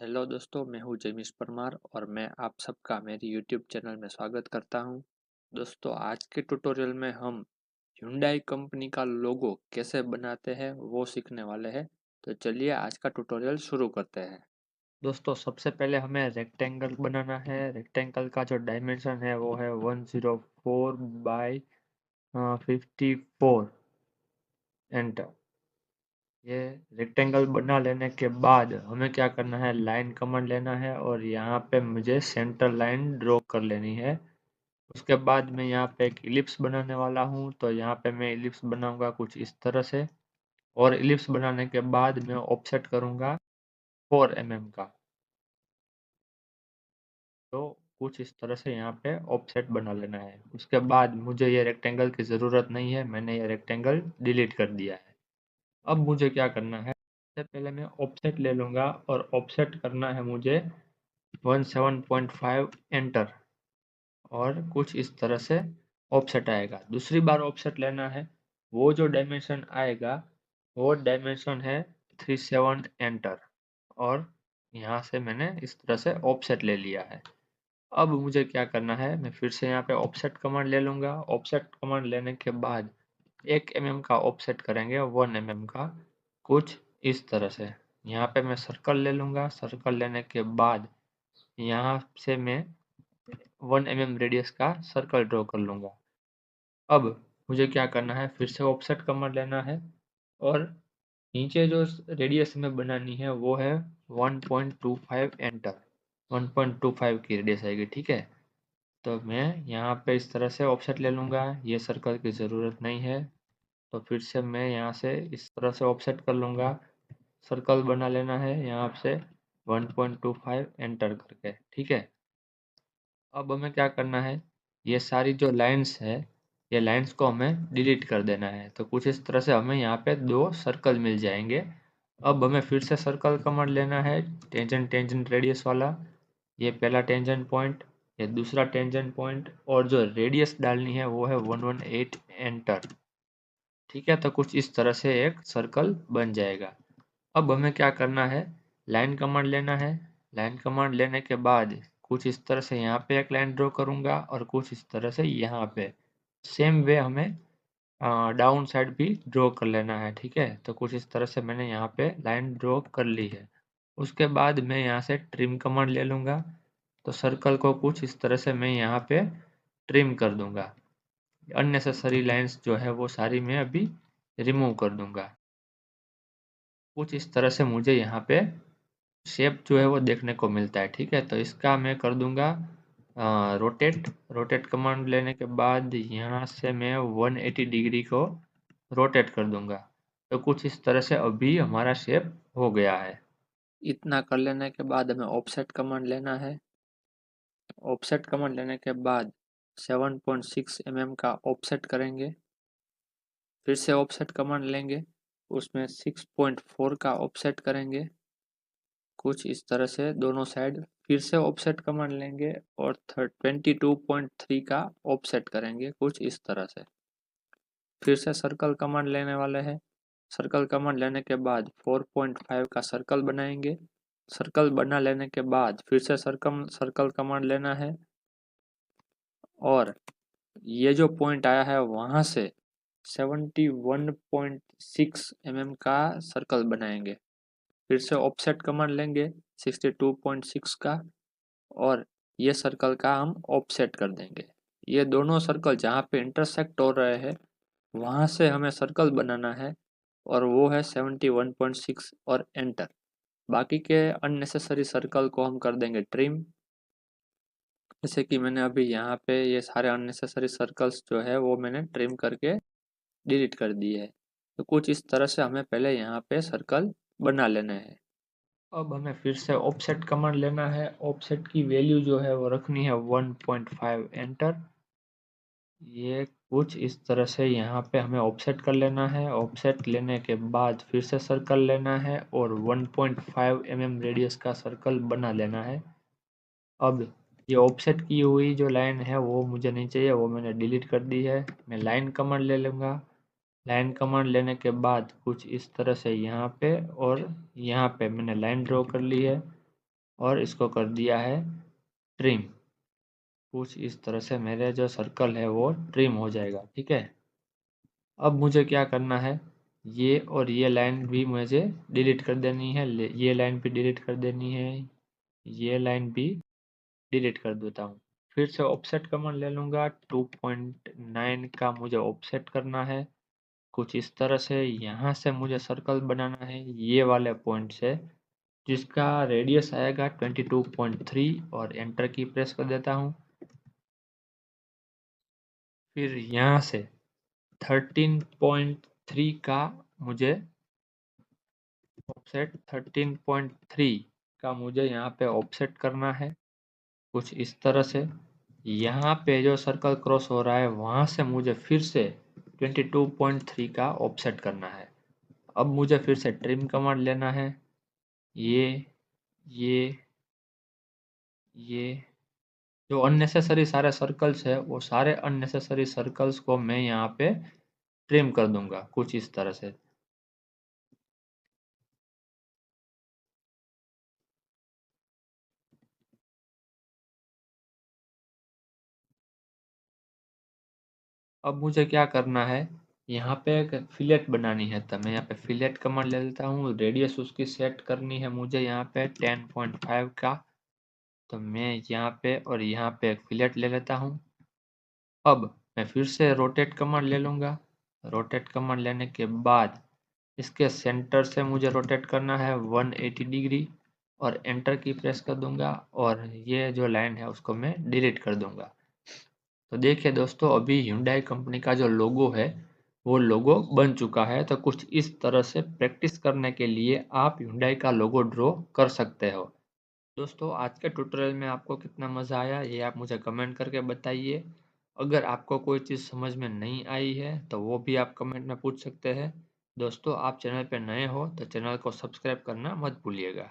Hello दोस्तों, मैं हूँ जेमिस परमार और मैं आप सबका मेरी यूट्यूब चैनल में स्वागत करता हूँ। दोस्तों, आज के ट्यूटोरियल में हम Hyundai कंपनी का लोगो कैसे बनाते हैं वो सीखने वाले हैं। तो चलिए आज का ट्यूटोरियल शुरू करते हैं। दोस्तों, सबसे पहले हमें रेक्टेंगल बनाना है। रेक्टेंगल का जो डायमेंशन है वो है 104 बाई 54। एंटर। ये रेक्टेंगल बना लेने के बाद हमें क्या करना है, लाइन कमांड लेना है और यहाँ पे मुझे सेंटर लाइन ड्रॉ कर लेनी है। उसके बाद मैं यहाँ पे एक इलिप्स बनाने वाला हूँ, तो यहाँ पे मैं इलिप्स बनाऊंगा कुछ इस तरह से। और इलिप्स बनाने के बाद मैं ऑफसेट करूँगा 4 mm का। तो कुछ इस तरह से यहाँ पे ऑफसेट बना लेना है। उसके बाद मुझे ये रेक्टेंगल की ज़रूरत नहीं है, मैंने ये रेक्टेंगल डिलीट कर दिया है। अब मुझे क्या करना है, सबसे पहले मैं ऑफसेट ले लूँगा और ऑफसेट करना है मुझे 17.5। एंटर। और कुछ इस तरह से ऑफसेट आएगा। दूसरी बार ऑफसेट लेना है, वो जो डायमेंशन आएगा वो डायमेंशन है 37। एंटर। और यहाँ से मैंने इस तरह से ऑफसेट ले लिया है। अब मुझे क्या करना है, मैं फिर से यहाँ पे ऑफसेट कमांड ले लूँगा। ऑफसेट कमांड लेने के बाद 1 mm का ऑफसेट करेंगे, 1 mm का, कुछ इस तरह से। यहाँ पे मैं सर्कल ले लूँगा। सर्कल लेने के बाद यहाँ से मैं 1 mm रेडियस का सर्कल ड्रॉ कर लूँगा। अब मुझे क्या करना है, फिर से ऑफसेट कमांड लेना है और नीचे जो रेडियस में बनानी है वो है 1.25। एंटर। 1.25 की रेडियस आएगी, ठीक है। तो मैं यहाँ पे इस तरह से ऑफसेट ले लूँगा। ये सर्कल की ज़रूरत नहीं है, तो फिर से मैं यहाँ से इस तरह से ऑफसेट कर लूँगा। सर्कल बना लेना है यहाँ से 1.25 एंटर करके, ठीक है। अब हमें क्या करना है, ये सारी जो लाइंस है, ये लाइंस को हमें डिलीट कर देना है। तो कुछ इस तरह से हमें यहाँ पे 2 सर्कल मिल जाएंगे। अब हमें फिर से सर्कल कमांड लेना है, टेंजेंट टेंजेंट रेडियस वाला। ये पहला टेंजेंट पॉइंट, ये दूसरा टेंजेंट पॉइंट, और जो रेडियस डालनी है वो है 118। एंटर। ठीक है, तो कुछ इस तरह से एक सर्कल बन जाएगा। अब हमें क्या करना है, लाइन कमांड लेना है। लाइन कमांड लेने के बाद कुछ इस तरह से यहाँ पे एक लाइन ड्रॉ करूँगा और कुछ इस तरह से यहाँ पे। सेम वे हमें डाउन साइड भी ड्रॉ कर लेना है, ठीक है। तो कुछ इस तरह से मैंने यहाँ पे लाइन ड्रॉ कर ली है। उसके बाद मैं यहाँ से ट्रिम कमांड ले लूँगा। तो सर्कल को कुछ इस तरह से मैं यहाँ पे ट्रिम कर दूँगा। अननेसेसरी लाइंस जो है वो सारी मैं अभी रिमूव कर दूँगा। कुछ इस तरह से मुझे यहाँ पे शेप जो है वो देखने को मिलता है, ठीक है। तो इसका मैं कर दूंगा रोटेट। रोटेट कमांड लेने के बाद यहाँ से मैं 180 डिग्री को रोटेट कर दूंगा। तो कुछ इस तरह से अभी हमारा शेप हो गया है। इतना कर लेने के बाद हमें ऑफसेट कमांड लेना है। ऑफसेट कमांड लेने के बाद 7.6 mm का ऑफसेट करेंगे। फिर से ऑफसेट कमांड लेंगे, उसमें 6.4 का ऑफसेट करेंगे, कुछ इस तरह से दोनों साइड। फिर से ऑफसेट कमांड लेंगे और 22.3 का ऑफसेट करेंगे, कुछ इस तरह से। फिर से सर्कल कमांड लेने वाले हैं। सर्कल कमांड लेने के बाद 4.5 का सर्कल बनाएंगे। सर्कल बना लेने के बाद फिर से सर्कल सर्कल कमांड लेना है और ये जो पॉइंट आया है वहां से 71.6 mm का सर्कल बनाएंगे। फिर से ऑफसेट कमांड लेंगे 62.6 का और ये सर्कल का हम ऑफसेट कर देंगे। ये दोनों सर्कल जहाँ पे इंटरसेक्ट हो रहे हैं वहाँ से हमें सर्कल बनाना है और वो है 71.6 और एंटर। बाकी के अननेसेसरी सर्कल को हम कर देंगे ट्रिम। जैसे कि मैंने अभी यहाँ पे ये सारे अननेसेसरी सर्कल्स जो है वो मैंने ट्रिम करके डिलीट कर दिए है। तो कुछ इस तरह से हमें पहले यहाँ पे सर्कल बना लेने हैं। अब हमें फिर से ऑफसेट कमांड लेना है। ऑफसेट की वैल्यू जो है वो रखनी है 1.5। एंटर। ये कुछ इस तरह से यहाँ पे हमें ऑफसेट कर लेना है। ऑफसेट लेने के बाद फिर से सर्कल लेना है और 1.5 mm रेडियस का सर्कल बना लेना है। अब ये ऑफसेट की हुई जो लाइन है वो मुझे नहीं चाहिए, वो मैंने डिलीट कर दी है। मैं लाइन कमांड ले लूँगा। लाइन कमांड लेने के बाद कुछ इस तरह से यहाँ पे और यहाँ पे मैंने लाइन ड्रॉ कर ली है। और इसको कर दिया है ट्रिम। कुछ इस तरह से मेरे जो सर्कल है वो ट्रिम हो जाएगा। ठीक है, अब मुझे क्या करना है, ये और ये लाइन भी मुझे डिलीट कर देनी है, ये लाइन भी डिलीट कर देनी है, ये लाइन भी डिलीट कर देता हूँ। फिर से ऑफसेट कमांड ले लूँगा, 2.9 का मुझे ऑफसेट करना है कुछ इस तरह से। यहाँ से मुझे सर्कल बनाना है ये वाले पॉइंट से, जिसका रेडियस आएगा 22.3 और एंटर की प्रेस कर देता हूँ। फिर यहाँ से 13.3 का मुझे ऑफसेट 13.3 का मुझे यहाँ पे ऑफसेट करना है कुछ इस तरह से। यहाँ पे जो सर्कल क्रॉस हो रहा है वहाँ से मुझे फिर से 22.3 का ऑफसेट करना है। अब मुझे फिर से ट्रिम कमांड लेना है, ये ये ये जो अननेसेसरी सारे सर्कल्स है वो सारे अननेसेसरी सर्कल्स को मैं यहाँ पे ट्रिम कर दूंगा कुछ इस तरह से। अब मुझे क्या करना है, यहाँ पे एक फिलेट बनानी है, तो मैं यहाँ पे फिलेट कमांड ले लेता हूँ। रेडियस उसकी सेट करनी है मुझे यहाँ पे 10.5 का, तो मैं यहाँ पे और यहाँ पे एक फिलेट ले लेता हूँ। अब मैं फिर से रोटेट कमांड ले लूँगा। रोटेट कमांड लेने के बाद इसके सेंटर से मुझे रोटेट करना है 180 डिग्री और एंटर की प्रेस कर दूंगा और ये जो लाइन है उसको मैं डिलीट कर दूंगा। तो देखिए दोस्तों, अभी Hyundai कंपनी का जो लोगो है वो लोगो बन चुका है। तो कुछ इस तरह से प्रैक्टिस करने के लिए आप Hyundai का लोगो ड्रॉ कर सकते हो। दोस्तों, आज के ट्यूटोरियल में आपको कितना मज़ा आया ये आप मुझे कमेंट करके बताइए। अगर आपको कोई चीज़ समझ में नहीं आई है तो वो भी आप कमेंट में पूछ सकते हैं। दोस्तों, आप चैनल पर नए हो तो चैनल को सब्सक्राइब करना मत भूलिएगा।